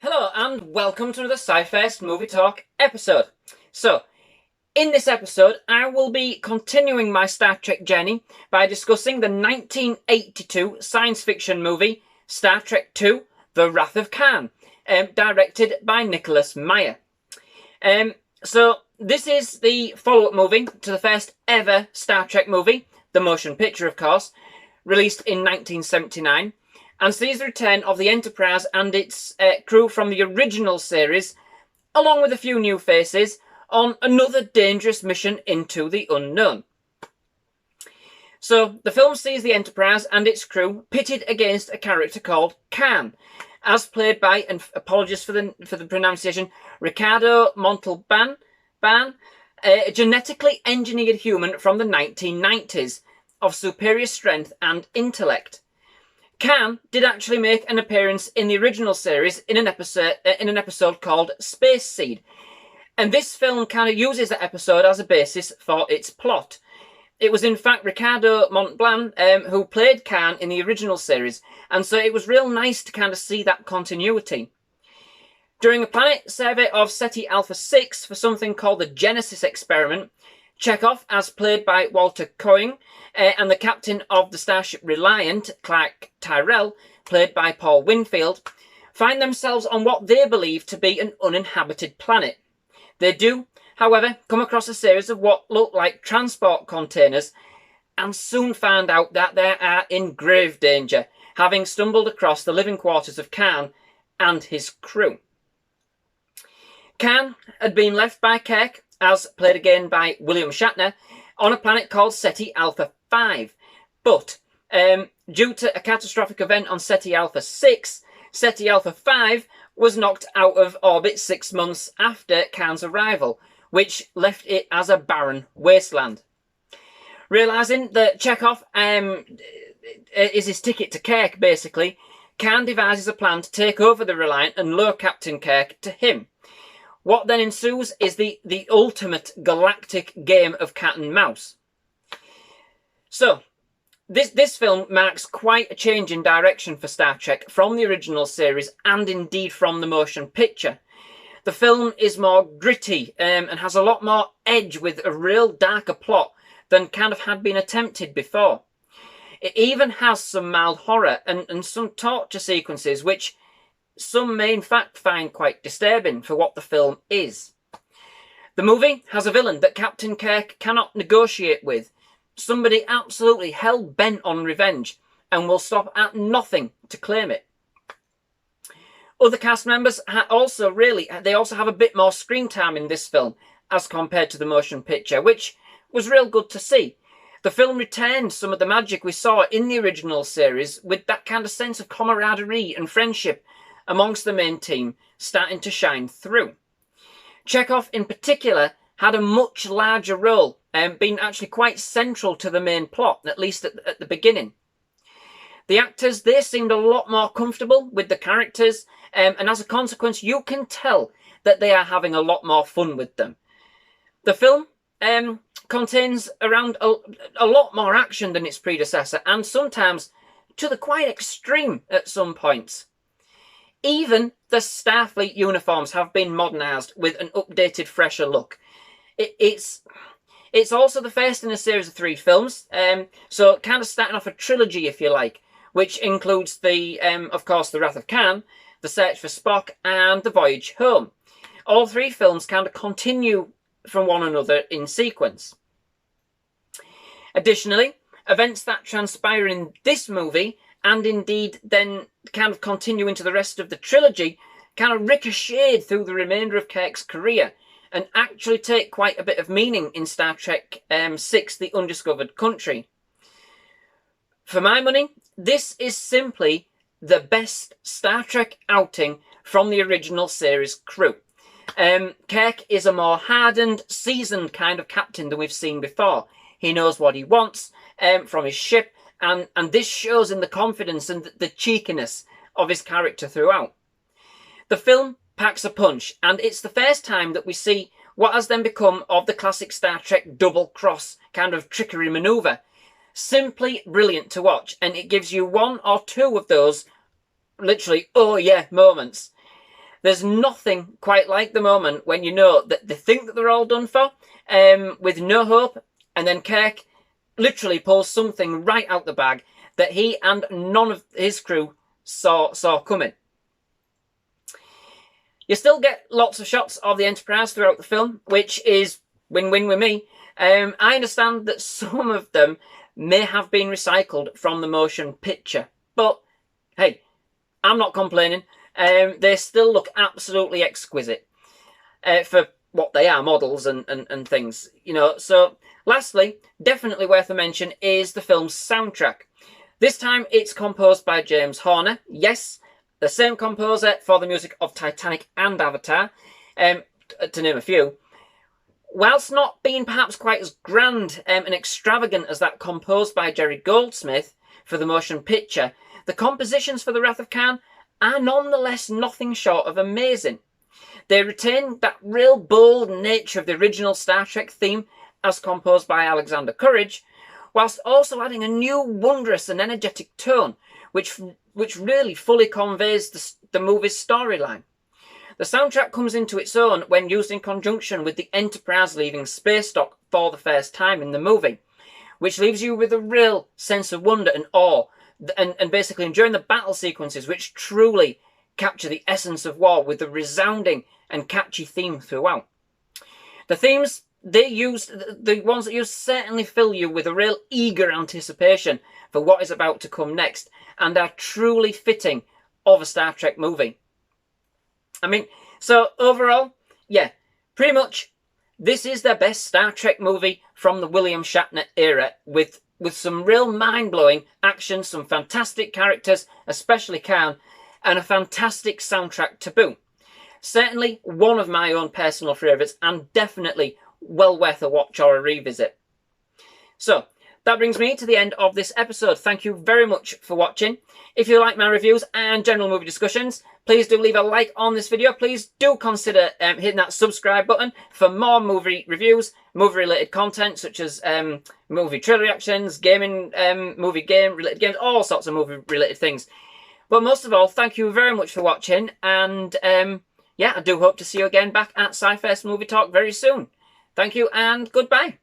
Hello and welcome to another SciFirst MovieTalk episode. So, in this episode, I will be continuing my Star Trek journey by discussing the 1982 science fiction movie Star Trek II: The Wrath of Khan, directed by Nicholas Meyer. So, this is the follow-up movie to the first ever Star Trek movie, the motion picture of course, released in 1979. And sees the return of the Enterprise and its crew from the original series, along with a few new faces, on another dangerous mission into the unknown. So, the film sees the Enterprise and its crew pitted against a character called Khan, as played by, and apologies for the pronunciation, Ricardo Montalban, a genetically engineered human from the 1990s, of superior strength and intellect. Khan did actually make an appearance in the original series in an episode called Space Seed, and this film kind of uses that episode as a basis for its plot. It was in fact Ricardo Montalban who played Khan in the original series, and so it was real nice to kind of see that continuity. During a planet survey of Ceti Alpha 6 for something called the Genesis experiment, Chekhov, as played by Walter Koenig, and the captain of the starship Reliant, Clark Tyrrell, played by Paul Winfield, find themselves on what they believe to be an uninhabited planet. They do, however, come across a series of what look like transport containers and soon find out that they are in grave danger, having stumbled across the living quarters of Khan and his crew. Khan had been left by Kirk, as played again by William Shatner, on a planet called Ceti Alpha 5. But due to a catastrophic event on Ceti Alpha 6, Ceti Alpha 5 was knocked out of orbit 6 months after Khan's arrival, which left it as a barren wasteland. Realising that Chekhov is his ticket to Kirk, basically, Khan devises a plan to take over the Reliant and lure Captain Kirk to him. What then ensues is the ultimate galactic game of cat and mouse. So, this film marks quite a change in direction for Star Trek from the original series and indeed from the motion picture. The film is more gritty and has a lot more edge with a real darker plot than kind of had been attempted before. It even has some mild horror and some torture sequences which some may in fact find quite disturbing for what the film is. The movie has a villain that Captain Kirk cannot negotiate with, somebody absolutely hell-bent on revenge and will stop at nothing to claim it. Other cast members also have a bit more screen time in this film as compared to the motion picture, which was real good to see. The film retained some of the magic we saw in the original series, with that kind of sense of camaraderie and friendship amongst the main team starting to shine through. Chekhov in particular had a much larger role, being actually quite central to the main plot, at least at the beginning. The actors, they seemed a lot more comfortable with the characters, and as a consequence you can tell that they are having a lot more fun with them. The film contains around a lot more action than its predecessor, and sometimes to the quite extreme at some points. Even the Starfleet uniforms have been modernised with an updated, fresher look. It's also the first in a series of 3 films, so kind of starting off a trilogy, if you like, which includes of course, The Wrath of Khan, The Search for Spock, and The Voyage Home. All 3 films kind of continue from one another in sequence. Additionally, events that transpire in this movie, and indeed then kind of continue into the rest of the trilogy, kind of ricocheted through the remainder of Kirk's career and actually take quite a bit of meaning in Star Trek VI: The Undiscovered Country. For my money, this is simply the best Star Trek outing from the original series crew. Kirk is a more hardened, seasoned kind of captain than we've seen before. He knows what he wants from his ship, and this shows in the confidence and the cheekiness of his character throughout. The film packs a punch, and it's the first time that we see what has then become of the classic Star Trek double-cross kind of trickery manoeuvre. Simply brilliant to watch, and it gives you one or two of those literally, oh yeah, moments. There's nothing quite like the moment when you know that they think that they're all done for, with no hope, and then Kirk literally pulls something right out the bag that he and none of his crew saw coming. You still get lots of shots of the Enterprise throughout the film, which is win-win with me. I understand that some of them may have been recycled from the motion picture, but hey, I'm not complaining. They still look absolutely exquisite for what they are, models and things, you know. So lastly, definitely worth a mention is the film's soundtrack. This time it's composed by James Horner. Yes, the same composer for the music of Titanic and Avatar, to name a few. Whilst not being perhaps quite as grand and extravagant as that composed by Jerry Goldsmith for the motion picture, the compositions for The Wrath of Khan are nonetheless nothing short of amazing. They retain that real bold nature of the original Star Trek theme as composed by Alexander Courage, whilst also adding a new wondrous and energetic tone which really fully conveys the movie's storyline. The soundtrack comes into its own when used in conjunction with the Enterprise leaving space dock for the first time in the movie, which leaves you with a real sense of wonder and awe, and basically enjoying the battle sequences which truly capture the essence of war with the resounding and catchy theme throughout. The themes they used, the ones that you certainly fill you with a real eager anticipation for what is about to come next, and are truly fitting of a Star Trek movie. I mean, so overall, yeah, pretty much this is the best Star Trek movie from the William Shatner era, with some real mind-blowing action, some fantastic characters, especially Khan, and a fantastic soundtrack to boot. Certainly one of my own personal favourites, and definitely well worth a watch or a revisit. So, that brings me to the end of this episode. Thank you very much for watching. If you like my reviews and general movie discussions, please do leave a like on this video. Please do consider hitting that subscribe button for more movie reviews, movie-related content, such as movie trailer reactions, gaming, movie game-related games, all sorts of movie-related things. But most of all, thank you very much for watching, and yeah, I do hope to see you again back at SciFirst MovieTalk very soon. Thank you, and goodbye.